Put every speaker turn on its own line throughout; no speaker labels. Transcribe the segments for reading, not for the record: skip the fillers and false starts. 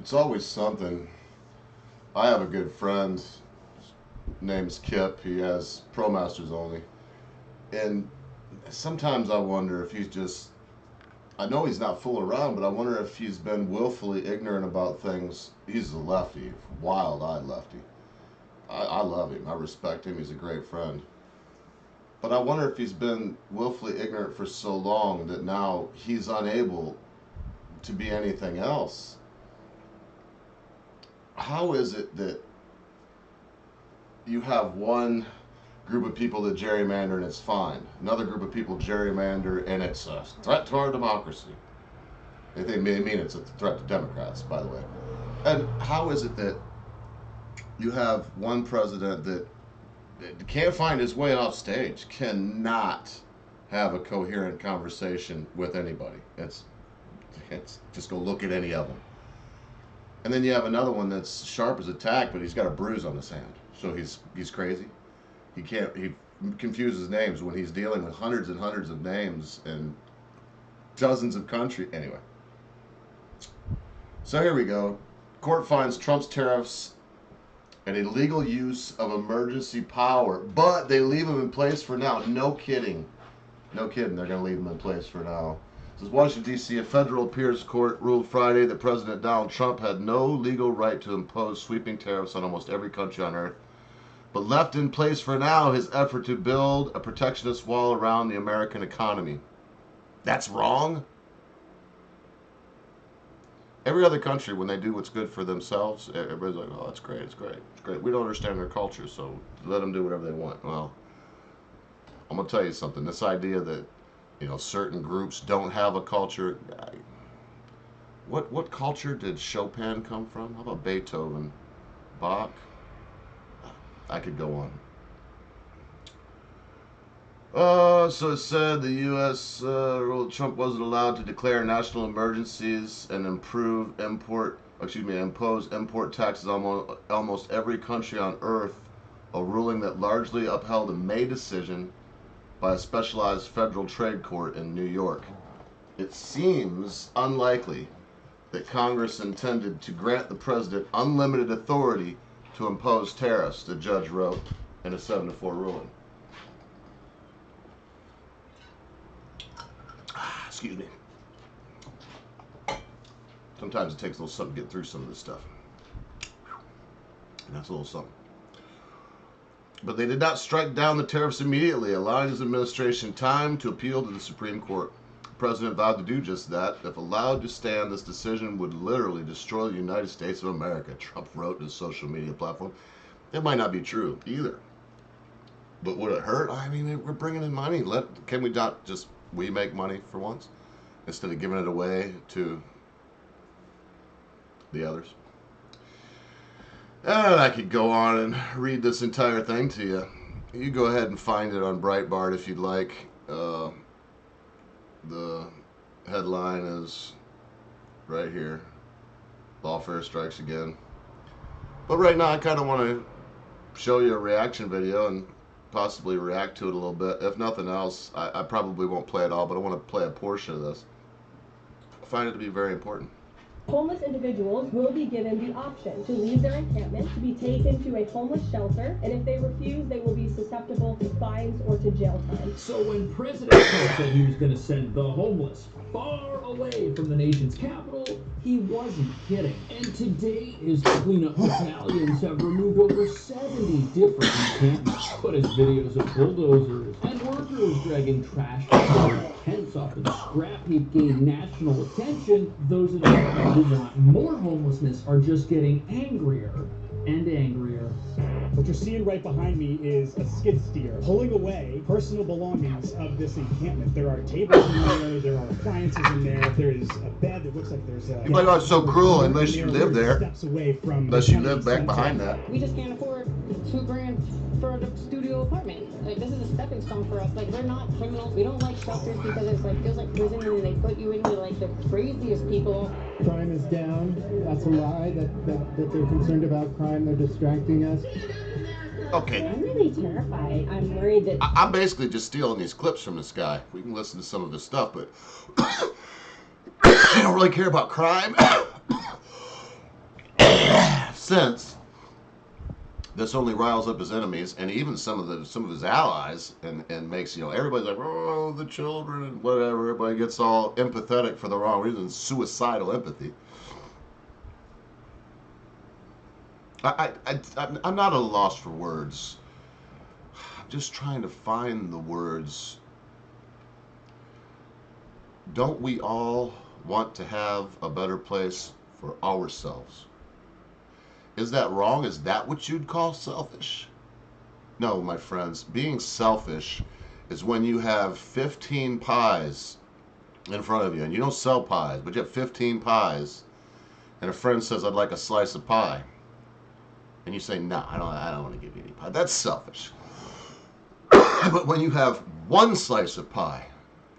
It's always something. I have a good friend, name's Kip. He has Pro Masters only. And sometimes I wonder if he's just, I know he's not fooling around, but I wonder if he's been willfully ignorant about things. He's a lefty, wild eyed lefty. I love him. I respect him. He's a great friend. But I wonder if he's been willfully ignorant for so long that now he's unable to be anything else. How is it that you have one group of people that gerrymander and it's fine, another group of people gerrymander and it's a threat to our democracy? They mean it's a threat to Democrats, by the way. And how is it that you have one president that can't find his way off stage, cannot have a coherent conversation with anybody? It's just go look at any of them. And then you have another one that's sharp as a tack, but he's got a bruise on his hand, so he's crazy. He confuses names when he's dealing with hundreds and hundreds of names and dozens of countries. Anyway, so here we go. Court finds Trump's tariffs an illegal use of emergency power, but they leave them in place for now. No kidding. No kidding. They're going to leave them in place for now. It says Washington, D.C., a federal appeals court ruled Friday that President Donald Trump had no legal right to impose sweeping tariffs on almost every country on earth, but left in place for now his effort to build a protectionist wall around the American economy. That's wrong. Every other country, when they do what's good for themselves, everybody's like, oh, it's great, it's great, it's great. We don't understand their culture, so let them do whatever they want. Well, I'm going to tell you something. This idea that, certain groups don't have a culture. What culture did Chopin come from? How about Beethoven? Bach? I could go on. So it said the U.S. ruled Trump wasn't allowed to declare national emergencies and impose import taxes on almost every country on earth, a ruling that largely upheld a May decision by a specialized federal trade court in New York. It seems unlikely that Congress intended to grant the president unlimited authority to impose tariffs, the judge wrote in a 7-4 ruling. Excuse me. Sometimes it takes a little something to get through some of this stuff. And that's a little something. But they did not strike down the tariffs immediately, allowing his administration time to appeal to the Supreme Court. The president vowed to do just that. If allowed to stand, this decision would literally destroy the United States of America, Trump wrote in his social media platform. It might not be true either. But would it hurt? I mean, we're bringing in money. Can we not just we make money for once instead of giving it away to the others? And I could go on and read this entire thing to you. You go ahead and find it on Breitbart if you'd like. The headline is right here. Lawfare strikes again. But right now I kind of want to show you a reaction video and possibly react to it a little bit. If nothing else, I probably won't play it all, but I want to play a portion of this. I find it to be very important.
Homeless individuals will be given the option to leave their encampment, to be taken to a homeless shelter, and if they refuse, they will be susceptible to fines or to jail time.
So when President Trump said he was going to send the homeless far away from the nation's capital, he wasn't kidding. And today, his cleanup battalions have removed over 70 different encampments, put his videos of bulldozers and workers dragging trash and tents off the scrap heap gained national attention. Those of us who want more homelessness are just getting angrier and angrier.
What you're seeing right behind me is a skid steer pulling away personal belongings of this encampment. There are tables in there are appliances in there is a bed that looks like there's a...
You're like, oh, it's so cruel unless you live there.
Steps away from
unless you live back behind that.
We just can't afford $2,000 for a studio apartment. Like, this is a stepping stone for us. Like, we're not criminals. We don't like shelters because it's like feels like prison and they put you into like the craziest people.
Crime is down. That's a lie. That they're concerned about crime. They're distracting us.
Okay.
I'm really terrified. I'm worried that...
I'm basically just stealing these clips from this guy. We can listen to some of his stuff, but I don't really care about crime. sense, this only riles up his enemies and even some of his allies, and makes, everybody's like, oh, the children and whatever. Everybody gets all empathetic for the wrong reasons, suicidal empathy. I'm not at a loss for words. I'm just trying to find the words. Don't we all want to have a better place for ourselves? Is that wrong? Is that what you'd call selfish? No, my friends. Being selfish is when you have 15 pies in front of you, and you don't sell pies, but you have 15 pies, and a friend says, I'd like a slice of pie. And you say, no, I don't want to give you any pie. That's selfish. But when you have one slice of pie,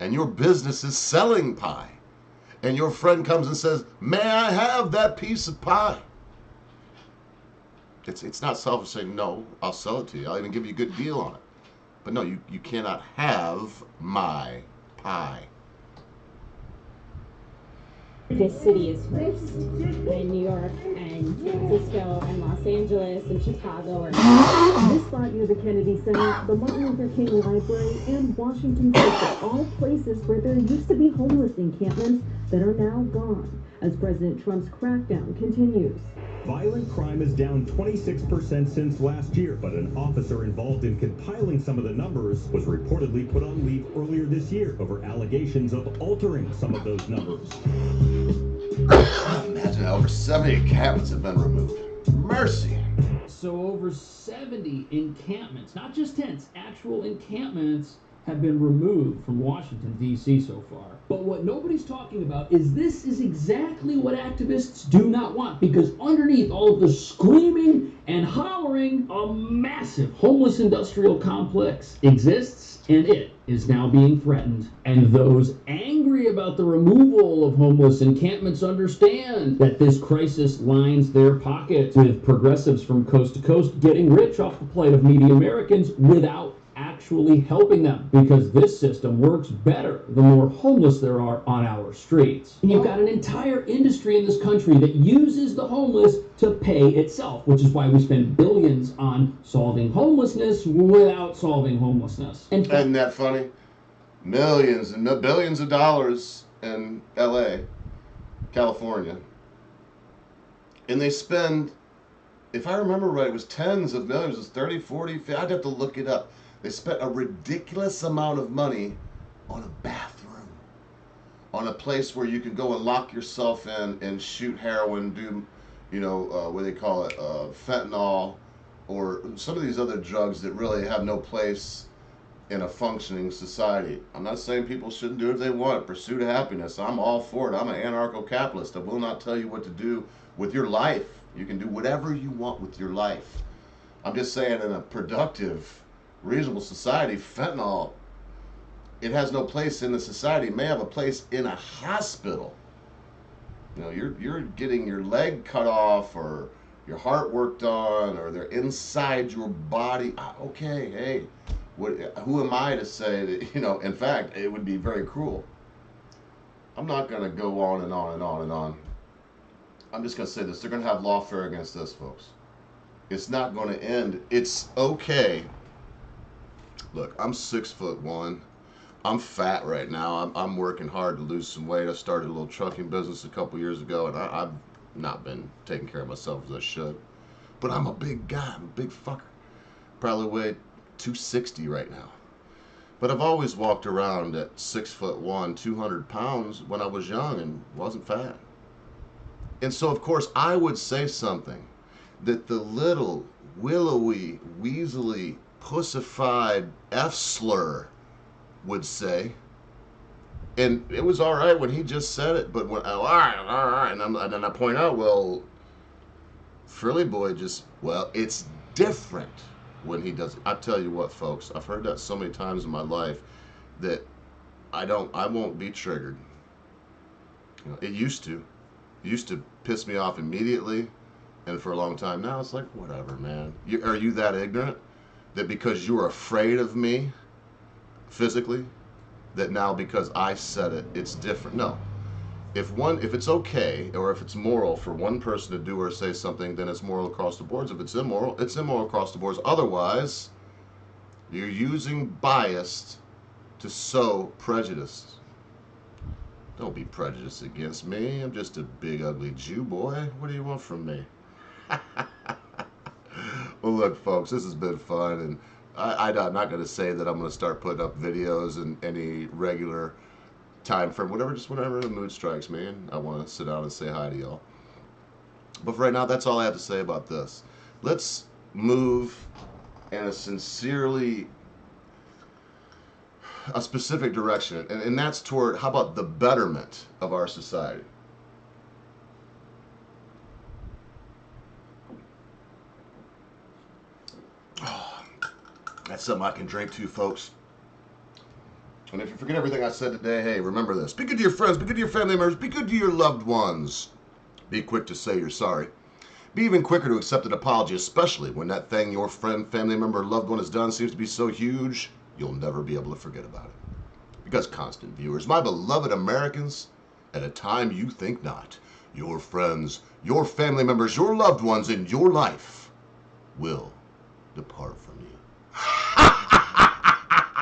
and your business is selling pie, and your friend comes and says, may I have that piece of pie? It's not selfish saying, no, I'll sell it to you. I'll even give you a good deal on it. But no, you cannot have my pie.
This city is first. And New York and San Francisco and Los Angeles and Chicago are
This spot near the Kennedy Center, the Martin Luther King Library, and Washington State are all places where there used to be homeless encampments that are now gone, as President Trump's crackdown continues.
Violent crime is down 26% since last year, but an officer involved in compiling some of the numbers was reportedly put on leave earlier this year over allegations of altering some of those numbers.
Imagine over 70 encampments have been removed. Mercy.
So over 70 encampments, not just tents, actual encampments have been removed from Washington, D.C. so far. But what nobody's talking about is this is exactly what activists do not want, because underneath all of the screaming and hollering, a massive homeless industrial complex exists, and it is now being threatened. And those angry about the removal of homeless encampments understand that this crisis lines their pockets, with progressives from coast to coast getting rich off the plight of needy Americans without actually helping them, because this system works better the more homeless there are on our streets. And you've got an entire industry in this country that uses the homeless to pay itself, which is why we spend billions on solving homelessness without solving homelessness. And
Isn't that funny? Millions and billions of dollars in LA, California. And they spend, if I remember right, it was tens of millions, it was 30, 40, 50, I'd have to look it up. They spent a ridiculous amount of money on a bathroom, on a place where you can go and lock yourself in and shoot heroin, do, what they call it, fentanyl, or some of these other drugs that really have no place in a functioning society. I'm not saying people shouldn't do it if they want, pursuit of happiness. I'm all for it. I'm an anarcho-capitalist. I will not tell you what to do with your life. You can do whatever you want with your life. I'm just saying, in a productive, reasonable society, fentanyl, it has no place in the society. It may have a place in a hospital. You're getting your leg cut off, or your heart worked on, or they're inside your body. Okay, hey, who am I to say that, in fact, it would be very cruel. I'm not going to go on and on and on and on. I'm just going to say this. They're going to have lawfare against this, folks. It's not going to end. It's okay. Look, I'm 6'1". I'm fat right now. I'm working hard to lose some weight. I started a little trucking business a couple years ago, and I've not been taking care of myself as I should. But I'm a big guy. I'm a big fucker. Probably weigh 260 right now. But I've always walked around at 6'1", 200 pounds when I was young and wasn't fat. And so, of course, I would say something that the little willowy, weaselly, pussified F-slur would say. And it was all right when he just said it, but when, all right, and then I point out, well, Frilly Boy it's different when he does it. I tell you what, folks, I've heard that so many times in my life that I won't be triggered. It used to piss me off immediately, and for a long time now, it's like, whatever, man. Are you that ignorant that because you're afraid of me physically, that now because I said it, it's different? No. if it's okay or if it's moral for one person to do or say something, then it's moral across the boards. If it's immoral, it's immoral across the boards. Otherwise, you're using bias to sow prejudice. Don't be prejudiced against me. I'm just a big ugly Jew boy. What do you want from me? Well, look, folks, this has been fun, and I'm not going to say that I'm going to start putting up videos in any regular time frame, just whenever the mood strikes me, and I want to sit down and say hi to y'all. But for right now, that's all I have to say about this. Let's move in a specific direction, and that's toward, how about the betterment of our society? That's something I can drink to, folks. And if you forget everything I said today, hey, remember this. Be good to your friends, be good to your family members, be good to your loved ones. Be quick to say you're sorry. Be even quicker to accept an apology, especially when that thing your friend, family member, loved one has done seems to be so huge, you'll never be able to forget about it. Because, constant viewers, my beloved Americans, at a time you think not, your friends, your family members, your loved ones in your life will depart from you.